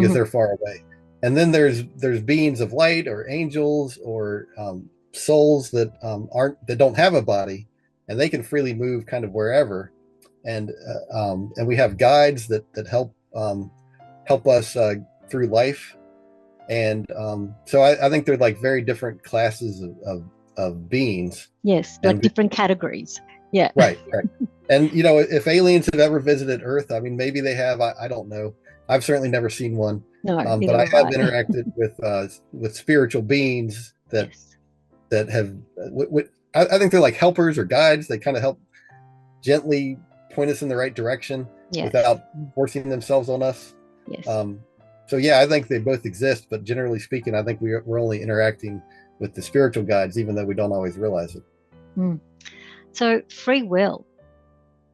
B: because they're far away. And then there's beings of light or angels or souls that don't have a body, and they can freely move kind of wherever. And we have guides that help us through life. And so I think they're like very different classes of beings.
A: Yes, like different categories. Yeah.
B: Right. And if aliens have ever visited Earth, I mean, maybe they have. I don't know. I've certainly never seen one.
A: No,
B: but I have interacted with spiritual beings that have. I think they're like helpers or guides. They kind of help gently point us in the right direction without forcing themselves on us.
A: Yes.
B: So yeah, I think they both exist, but generally speaking, I think we're only interacting with the spiritual guides, even though we don't always realize it.
A: So free will.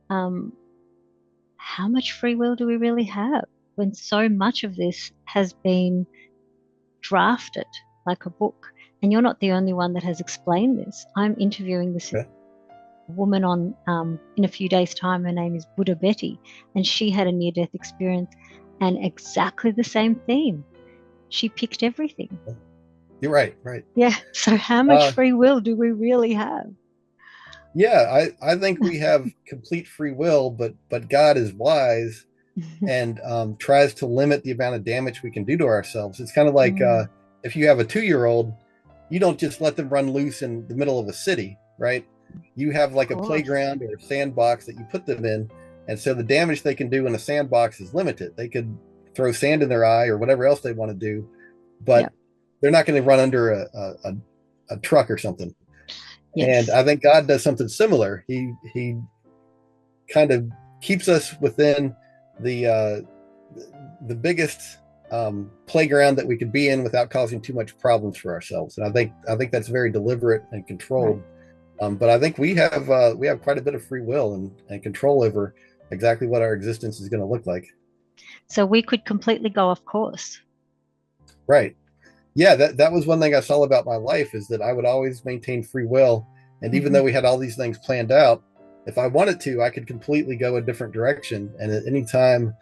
A: How much free will do we really have when so much of this has been drafted like a book? And you're not the only one that has explained this. I'm interviewing this woman on in a few days' time. Her name is Buddha Betty, and she had a near-death experience and exactly the same theme. She picked everything.
B: You're right.
A: Yeah. So how much free will do we really have?
B: Yeah, I think we have complete free will, but God is wise and tries to limit the amount of damage we can do to ourselves. It's kind of like if you have a 2-year-old, you don't just let them run loose in the middle of a city, right? You have like a playground or a sandbox that you put them in. And so the damage they can do in a sandbox is limited. They could throw sand in their eye or whatever else they want to do, but they're not going to run under a truck or something. Yes. And I think God does something similar. He kind of keeps us within the biggest playground that we could be in without causing too much problems for ourselves. And I think that's very deliberate and controlled. Right. But I think we have quite a bit of free will and control over exactly what our existence is going to look like.
A: So we could completely go off course.
B: Right. Yeah, that was one thing I saw about my life, is that I would always maintain free will. And even though we had all these things planned out, if I wanted to, I could completely go a different direction. And at any time,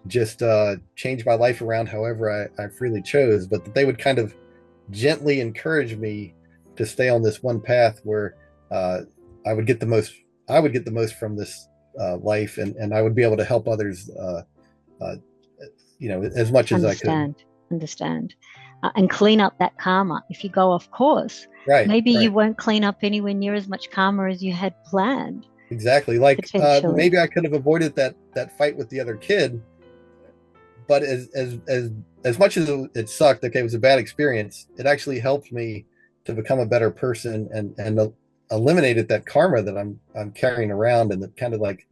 B: just change my life around however I freely chose. But that they would kind of gently encourage me to stay on this one path where I would get the most from this life, and I would be able to help others, as much as I could.
A: Understand. And clean up that karma. If you go off course, maybe you won't clean up anywhere near as much karma as you had planned.
B: Exactly. Like maybe I could have avoided that fight with the other kid, but as much as it sucked, okay, it was a bad experience, it actually helped me to become a better person and eliminated that karma that I'm carrying around, and that kind of like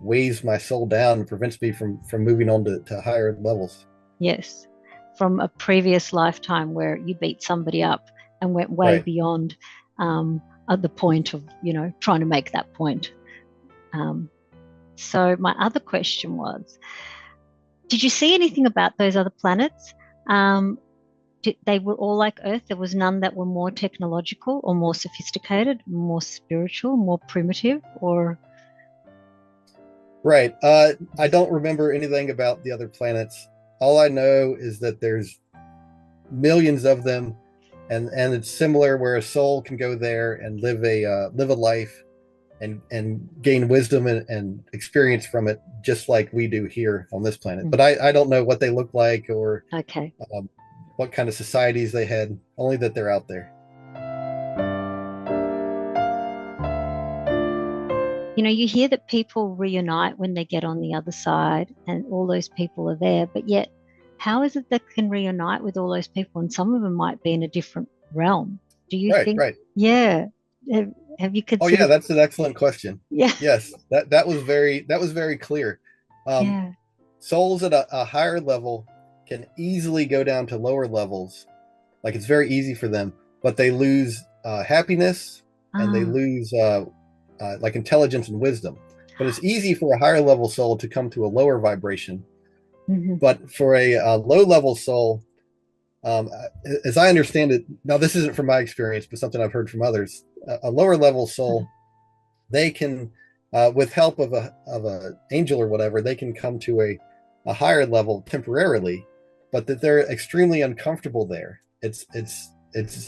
B: weighs my soul down and prevents me from moving on to higher levels.
A: Yes. From a previous lifetime where you beat somebody up and went way beyond at the point of, trying to make that point. So my other question was, did you see anything about those other planets? They were all like Earth. There was none that were more technological or more sophisticated, more spiritual, more primitive, or?
B: Right. I don't remember anything about the other planets. All I know is that there's millions of them, and it's similar, where a soul can go there and live a life and gain wisdom and experience from it, just like we do here on this planet. But I don't know what they look like or what kind of societies they had, only that they're out there.
A: You hear that people reunite when they get on the other side and all those people are there, but yet how is it that can reunite with all those people, and some of them might be in a different realm? Do you think? Right. Yeah. Have you considered?
B: Oh yeah, that's an excellent question. Yeah. Yes, that was very clear. Souls at a higher level can easily go down to lower levels. Like, it's very easy for them, but they lose happiness and they lose like intelligence and wisdom. But it's easy for a higher level soul to come to a lower vibration. But for a low level soul, as I understand it, now this isn't from my experience, but something I've heard from others, a lower level soul, they can, with help of a angel or whatever, they can come to a higher level temporarily, but that they're extremely uncomfortable there. It's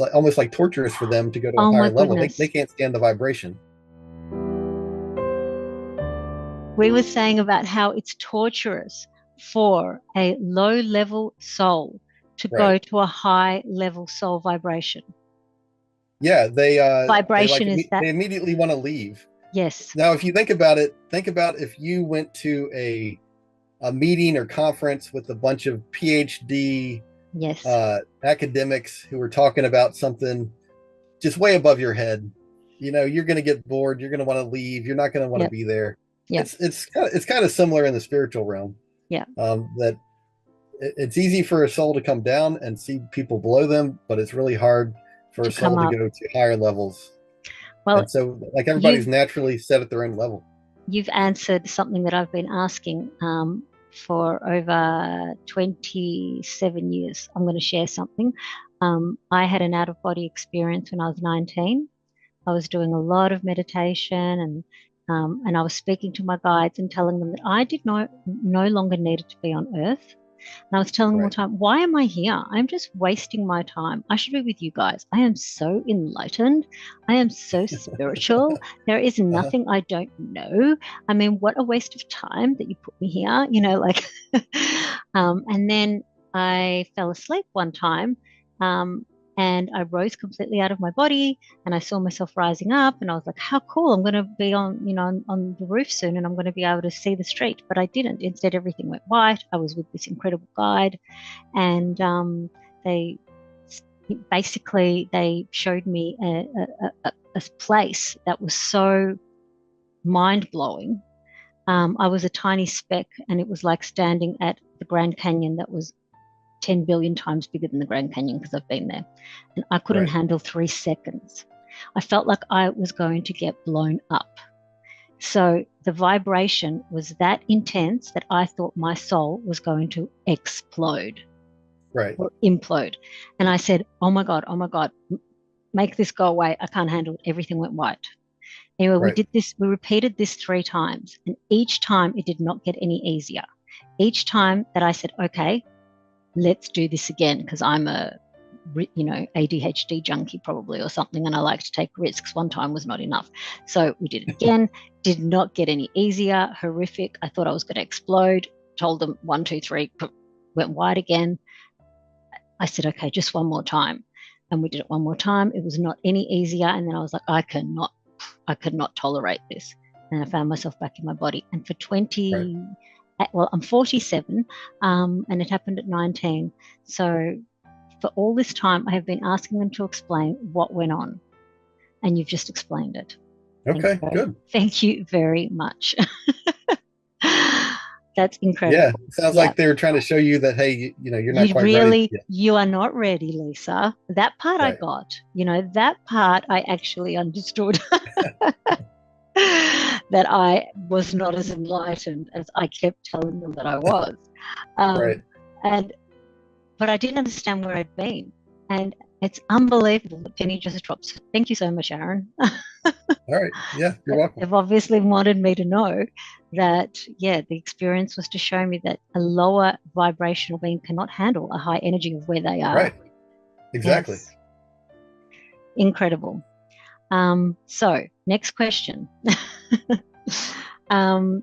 B: like, almost like torturous for them to go to a
A: Oh my
B: higher level.
A: goodness.
B: They can't stand the vibration.
A: We were saying about how it's torturous for a low level soul to go
B: Right.
A: to a high level soul vibration.
B: Yeah, they
A: Vibration is that.
B: they immediately want to leave.
A: Yes.
B: Now, if you think about it, think about if you went to a meeting or conference with a bunch of PhD
A: Yes.
B: academics who were talking about something just way above your head. You know, you're going to get bored. You're going to want to leave. You're not going to want to be there.
A: Yep.
B: It's kind of similar in the spiritual realm.
A: Yeah.
B: That it's easy for a soul to come down and see people below them, but it's really hard for a soul to go to higher levels.
A: Well,
B: and so like everybody's naturally set at their own level.
A: You've answered something that I've been asking for over 27 years. I'm going to share something. I had an out-of-body experience when I was 19. I was doing a lot of meditation and I was speaking to my guides and telling them that I did no longer needed to be on Earth. And I was telling them all the time, why am I here? I'm just wasting my time. I should be with you guys. I am so enlightened. I am so spiritual. There is nothing I don't know. I mean, what a waste of time that you put me here, you know, like, and then I fell asleep one time. And I rose completely out of my body and I saw myself rising up and I was like, how cool, I'm going to be on, you know, on the roof soon and I'm going to be able to see the street. But I didn't. Instead, everything went white. I was with this incredible guide and they showed me a place that was so mind-blowing. I was a tiny speck and it was like standing at the Grand Canyon that was 10 billion times bigger than the Grand Canyon because I've been there. And I couldn't handle 3 seconds. I felt like I was going to get blown up. So the vibration was that intense that I thought my soul was going to explode. Or implode. And I said, oh my God, make this go away. I can't handle it. Everything went white. Anyway, we repeated this 3 times. And each time it did not get any easier. Each time that I said, okay, let's do this again, because I'm a, you know, ADHD junkie probably or something, and I like to take risks. One time was not enough. So we did it again, did not get any easier, horrific. I thought I was going to explode. Told them 1, 2, 3, went white again. I said, okay, just one more time. And we did it one more time. It was not any easier. And then I was like, I could not tolerate this. And I found myself back in my body. And for 20, well, I'm 47, and it happened at 19. So for all this time, I have been asking them to explain what went on. And you've just explained it.
B: Okay, good.
A: Thank you very much. That's incredible.
B: Yeah, it sounds like they were trying to show you that, hey, you know, you're not quite ready yet.
A: You are not ready, Lisa. That part I got. You know, that part I actually understood. That I was not as enlightened as I kept telling them that I was. But I didn't understand where I'd been. And it's unbelievable. The penny just drops. Thank you so much, Aaron.
B: All right. Yeah, you're welcome.
A: They've obviously wanted me to know that, the experience was to show me that a lower vibrational being cannot handle a high energy of where they are.
B: Right. Exactly.
A: Yes. Incredible. So next question. Can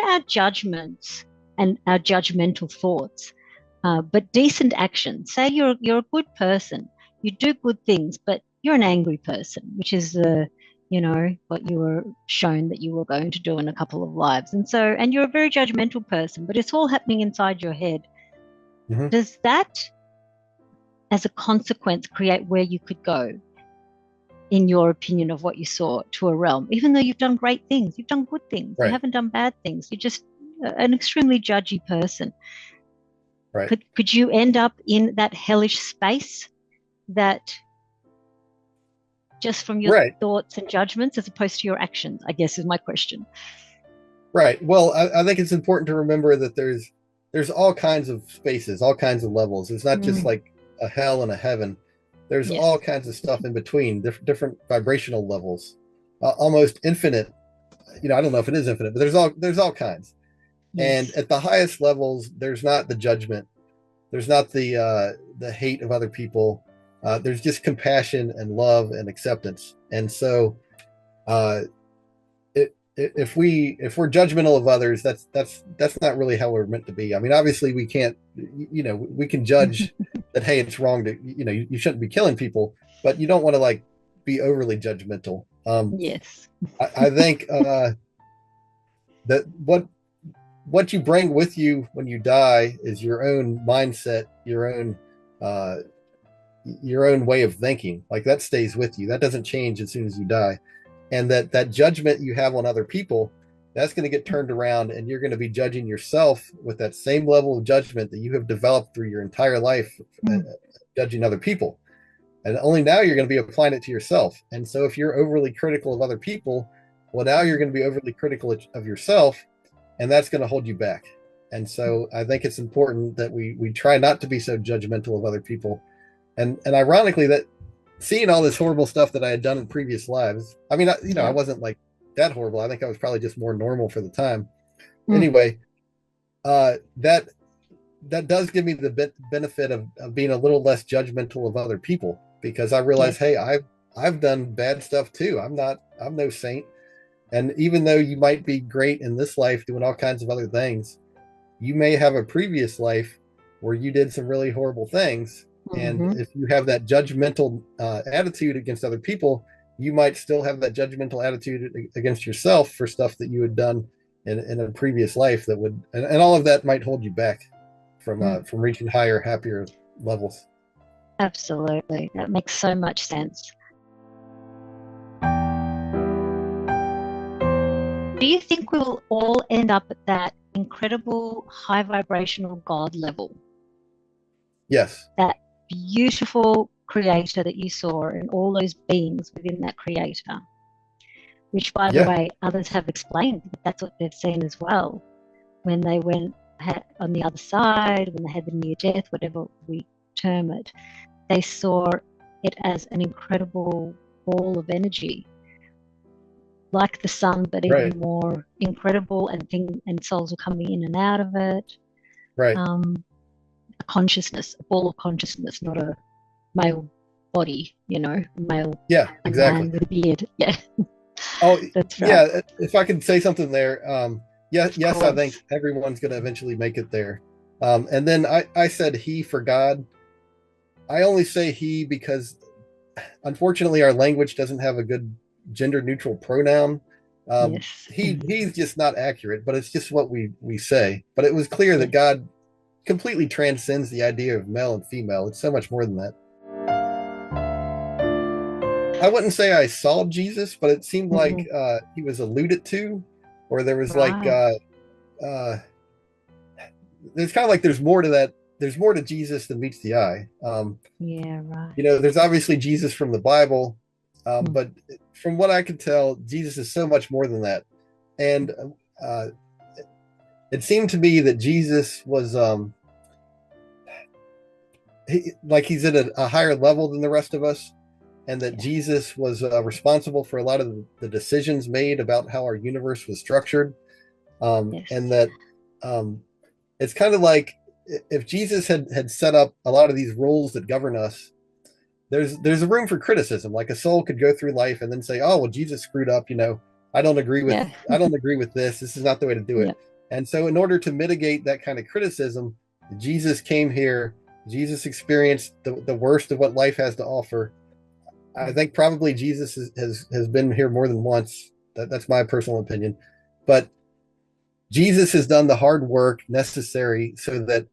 A: our judgments and our judgmental thoughts, but decent actions, say you're a good person, you do good things, but you're an angry person, which is what you were shown that you were going to do in a couple of lives. And you're a very judgmental person, but it's all happening inside your head. Mm-hmm. Does that, as a consequence, create where you could go, in your opinion, of what you saw, to a realm, even though you've done great things, you've done good things, you haven't done bad things, you're just an extremely judgy person. Right. Could you end up in that hellish space that just from your thoughts and judgments as opposed to your actions, I guess is my question.
B: Right. Well, I think it's important to remember that there's all kinds of spaces, all kinds of levels. It's not just like a hell and a heaven. There's all kinds of stuff in between, different vibrational levels, almost infinite. You know, I don't know if it is infinite, but there's all kinds. Yes. And at the highest levels, there's not the judgment. There's not the hate of other people. There's just compassion and love and acceptance. And so, uh, if we're judgmental of others, that's not really how we're meant to be. I mean, obviously, we can't. We can judge that. Hey, it's wrong to. You shouldn't be killing people, but you don't want to like be overly judgmental.
A: Yes.
B: I think that what you bring with you when you die is your own mindset, uh, your own way of thinking. Like that stays with you. That doesn't change as soon as you die. And that judgment you have on other people, that's going to get turned around, and you're going to be judging yourself with that same level of judgment that you have developed through your entire life, judging other people. And only now you're going to be applying it to yourself. And so if you're overly critical of other people, well, now you're going to be overly critical of yourself, and that's going to hold you back. And so I think it's important that we try not to be so judgmental of other people. And ironically, that seeing all this horrible stuff that I had done in previous lives, I mean, I wasn't like that horrible. I think I was probably just more normal for the time. Anyway, that does give me the benefit of being a little less judgmental of other people, because I realize, hey, I've done bad stuff too. I'm no saint. And even though you might be great in this life doing all kinds of other things, you may have a previous life where you did some really horrible things. And if you have that judgmental attitude against other people, you might still have that judgmental attitude against yourself for stuff that you had done in a previous life that would, and all of that might hold you back from reaching higher, happier levels.
A: Absolutely. That makes so much sense. Do you think we'll all end up at that incredible high vibrational God level?
B: Yes.
A: That beautiful creator that you saw and all those beings within that creator, which, by the way, others have explained that that's what they've seen as well when they went on the other side, when they had the near death, whatever we term it. They saw it as an incredible ball of energy, like the sun, but even more incredible, and souls were coming in and out of it.
B: Right.
A: A consciousness, a ball of consciousness, not a male body, male.
B: Yeah, exactly.
A: Man with a beard. Yeah.
B: Oh,
A: that's right.
B: Yeah. If I could say something there, yes, I think everyone's going to eventually make it there. And then I said he for God. I only say he because, unfortunately, our language doesn't have a good gender neutral pronoun. He's just not accurate, but it's just what we say. But it was clear that God completely transcends the idea of male and female. It's so much more than that. I wouldn't say I saw Jesus, but it seemed like he was alluded to, or there was like there's kind of like there's more to that. There's more to Jesus than meets the eye. There's obviously Jesus from the Bible, but from what I could tell, Jesus is so much more than that. And it seemed to me that Jesus was he's at a higher level than the rest of us, and that Jesus was responsible for a lot of the decisions made about how our universe was structured, and that it's kind of like if Jesus had set up a lot of these rules that govern us, there's a room for criticism. Like a soul could go through life and then say, "Oh, well, Jesus screwed up. I don't agree with this. This is not the way to do it." Yeah. And so, in order to mitigate that kind of criticism, Jesus came here. Jesus experienced the worst of what life has to offer. I think probably Jesus has been here more than once. That's my personal opinion, but Jesus has done the hard work necessary so that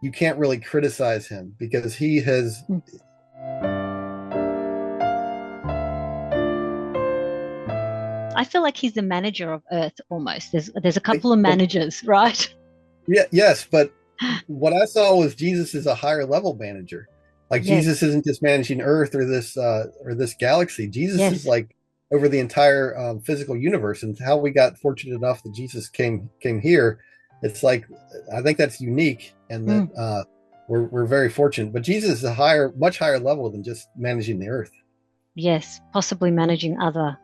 B: you can't really criticize him, because he has.
A: I feel like he's the manager of Earth almost. There's a couple of managers, right?
B: Yeah, yes, but what I saw was Jesus is a higher level manager. Like Jesus isn't just managing Earth or this galaxy. Jesus is like over the entire physical universe. And how we got fortunate enough that Jesus came here, it's like I think that's unique, and that we're very fortunate. But Jesus is a much higher level than just managing the Earth.
A: Yes, possibly managing other